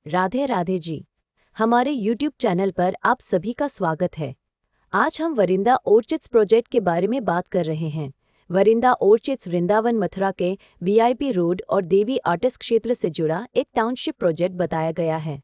राधे राधे जी। हमारे YouTube channel पर आप सभी का स्वागत है। आज हम वरिंदा ऑर्चिड्स प्रोजेक्ट के बारे में बात कर रहे हैं। वरिंदा ऑर्चिड्स वृंदावन मथुरा के VIP रोड और देवी आर्टिस्ट क्षेत्र से जुड़ा एक टाउनशिप प्रोजेक्ट बताया गया है।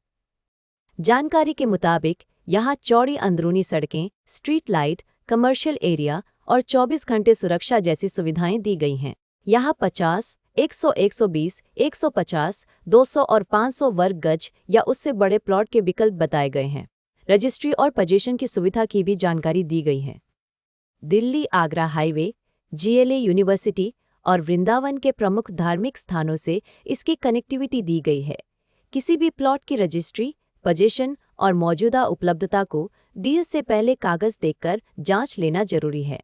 जानकारी के मुताबिक यहाँ चौड़ी अंदरूनी सड़कें, स्ट्रीट लाइट, कमर्शियल एरिया और 24 घंटे सुरक्षा जैसी सुविधाएं दी गई हैं। यहाँ 50, 100, 120, 150, 200 और 500 वर्ग गज या उससे बड़े प्लॉट के विकल्प बताए गए हैं। रजिस्ट्री और पोजीशन की सुविधा की भी जानकारी दी गई है। Delhi Agra highway, GLA university और वृंदावन के प्रमुख धार्मिक स्थानों से इसकी कनेक्टिविटी दी गई है। किसी भी प्लॉट की रजिस्ट्री, पोजीशन और मौजूदा उपलब्धता को डील से पहले कागज देखकर जांच लेना जरूरी है।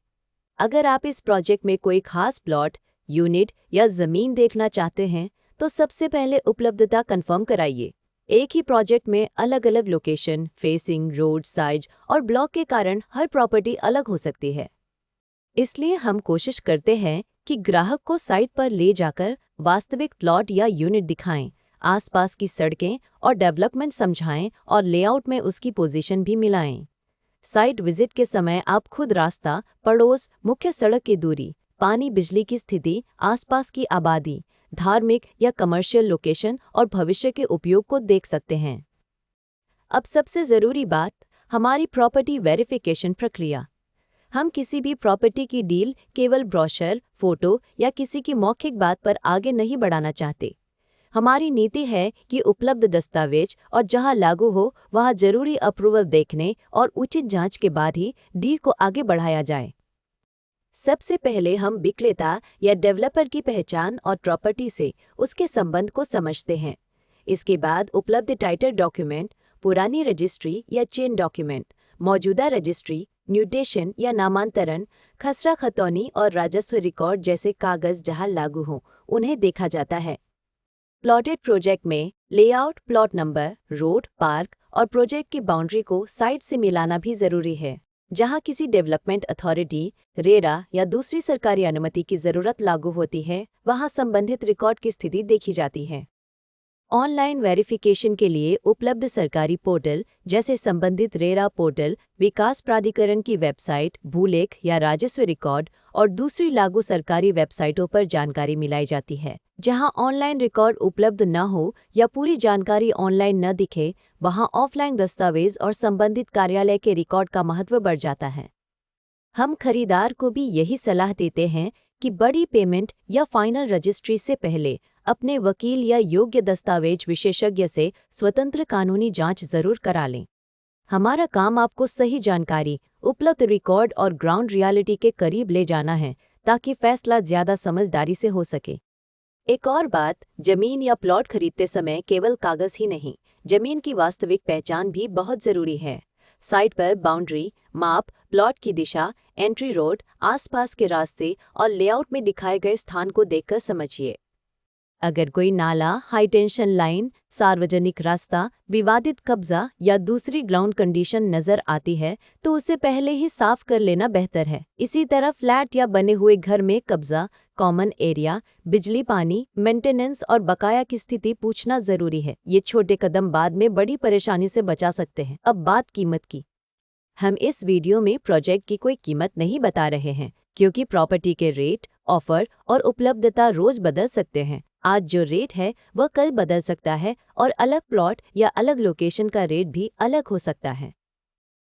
अगर आप इस प्रोजेक्ट में कोई खास प्लॉट, यूनिट या जमीन देखना चाहते हैं तो सबसे पहले उपलब्धता कंफर्म कराइए। एक ही प्रोजेक्ट में अलग अलग लोकेशन, फेसिंग, रोड साइज और ब्लॉक के कारण हर प्रॉपर्टी अलग हो सकती है। इसलिए हम कोशिश करते हैं कि ग्राहक को साइट पर ले जाकर वास्तविक प्लॉट या यूनिट दिखाएं, आसपास की सड़कें और डेवलपमेंट समझाएं और लेआउट में उसकी पोजीशन भी मिलाएं। साइट विजिट के समय आप खुद रास्ता, पड़ोस, मुख्य सड़क की दूरी, पानी बिजली की स्थिति, आसपास की आबादी, धार्मिक या कमर्शियल लोकेशन और भविष्य के उपयोग को देख सकते हैं। अब सबसे ज़रूरी बात, हमारी प्रॉपर्टी वेरिफिकेशन प्रक्रिया। हम किसी भी प्रॉपर्टी की डील केवल ब्रोशर, फोटो या किसी की मौखिक बात पर आगे नहीं बढ़ाना चाहते। हमारी नीति है कि उपलब्ध दस्तावेज और जहां लागू हो वहां जरूरी अप्रूवल देखने और उचित जांच के बाद ही डील को आगे बढ़ाया जाए। सबसे पहले हम विक्रेता या डेवलपर की पहचान और प्रॉपर्टी से उसके संबंध को समझते हैं। इसके बाद उपलब्ध टाइटल डॉक्यूमेंट, पुरानी रजिस्ट्री या चेन डॉक्यूमेंट, मौजूदा रजिस्ट्री, म्यूटेशन या नामांतरण, खसरा खतौनी और राजस्व रिकॉर्ड जैसे कागज जहां लागू हों उन्हें देखा जाता है। प्लॉटेड प्रोजेक्ट में layout, plot number, road, park और प्रोजेक्ट की बाउंड्री को साइट से मिलाना भी जरूरी है। जहां किसी डेवलपमेंट अथॉरिटी, रेरा या दूसरी सरकारी अनुमति की जरूरत लागू होती है, वहां संबंधित रिकॉर्ड की स्थिति देखी जाती है। ऑनलाइन वेरिफिकेशन के लिए उपलब्ध सरकारी पोर्टल जैसे संबंधित रेरा पोर्टल, विकास प्राधिकरण की वेबसाइट, भूलेख या राजस्व रिकॉर्ड और दूसरी लागू सरकारी वेबसाइटों पर जानकारी मिलाई जाती है। जहां ऑनलाइन रिकॉर्ड उपलब्ध न हो या पूरी जानकारी ऑनलाइन न दिखे, वहां ऑफलाइन दस्तावेज और संबंधित कार्यालय के रिकॉर्ड का महत्व बढ़ जाता है। हम खरीदार को भी यही सलाह देते हैं कि बड़ी पेमेंट या फाइनल रजिस्ट्री से पहले अपने वकील या योग्य दस्तावेज विशेषज्ञ से स्वतंत्र कानूनी जांच जरूर करा लें। हमारा काम आपको सही जानकारी, उपलब्ध रिकॉर्ड और ग्राउंड रियलिटी के करीब ले जाना है ताकि फैसला ज्यादा समझदारी से हो सके। एक और बात, जमीन या प्लॉट खरीदते समय केवल कागज ही नहीं, जमीन की वास्तविक पहचान भी बहुत जरूरी है। साइट पर बाउंड्री, माप, प्लॉट की दिशा, एंट्री रोड, आसपास के रास्ते और लेआउट में दिखाए गए स्थान को देखकर समझिए। अगर कोई नाला, हाई टेंशन लाइन, सार्वजनिक रास्ता, विवादित कब्जा या दूसरी ग्राउंड कंडीशन नजर आती है तो उसे पहले ही साफ कर लेना बेहतर है। इसी तरह फ्लैट या बने हुए घर में कब्जा, कॉमन एरिया, बिजली पानी, मेंटेनेंस और बकाया की स्थिति पूछना जरूरी है। ये छोटे कदम बाद में बड़ी परेशानी से बचा सकते हैं। अब बात कीमत की। हम इस वीडियो में प्रोजेक्ट की कोई कीमत नहीं बता रहे हैं क्योंकि प्रॉपर्टी के रेट, ऑफर और उपलब्धता रोज बदल सकते हैं। आज जो रेट है वह कल बदल सकता है और अलग प्लॉट या अलग लोकेशन का रेट भी अलग हो सकता है।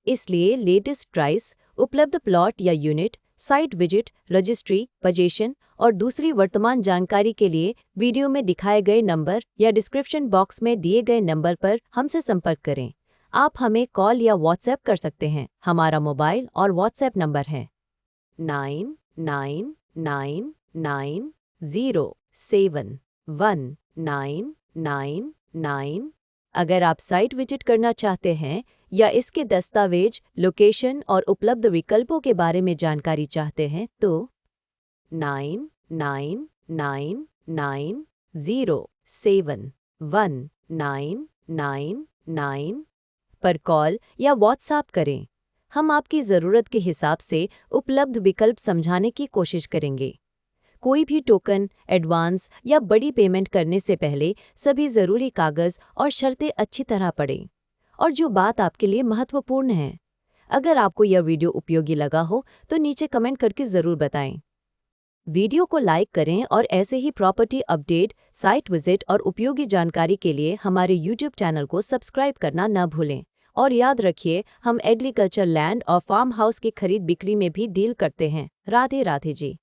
इसलिए लेटेस्ट प्राइस, उपलब्ध प्लॉट या unit, site visit, registry, position और दूसरी वर्तमान जानकारी के लिए वीडियो में दिखाए गए नंबर या डिस्क्रिप्शन बॉक्स में दिए गए नंबर पर हमसे संपर्क करें। आप हमें कॉल या व्हाट्सएप कर सकते हैं। हमारा मोबाइल और व्हाट्सएप नंबर है 9999071999। अगर आप साइट विजिट करना चाहते हैं या इसके दस्तावेज, लोकेशन और उपलब्ध विकल्पों के बारे में जानकारी चाहते हैं तो 9999071999 पर कॉल या व्हाट्सएप करें। हम आपकी ज़रूरत के हिसाब से उपलब्ध विकल्प समझाने की कोशिश करेंगे। कोई भी टोकन, एडवांस या बड़ी पेमेंट करने से पहले सभी ज़रूरी कागज़ और शर्तें अच्छी तरह पढ़ें। और जो बात आपके लिए महत्वपूर्ण है, अगर आपको यह वीडियो उपयोगी लगा हो तो नीचे कमेंट करके ज़रूर बताएं। वीडियो को लाइक करें और ऐसे ही प्रॉपर्टी अपडेट, साइट विजिट और उपयोगी जानकारी के लिए हमारे YouTube चैनल को सब्सक्राइब करना न भूलें। और याद रखिए, हम एग्रीकल्चर लैंड और फार्म हाउस की खरीद बिक्री में भी डील करते हैं। राधे राधे जी।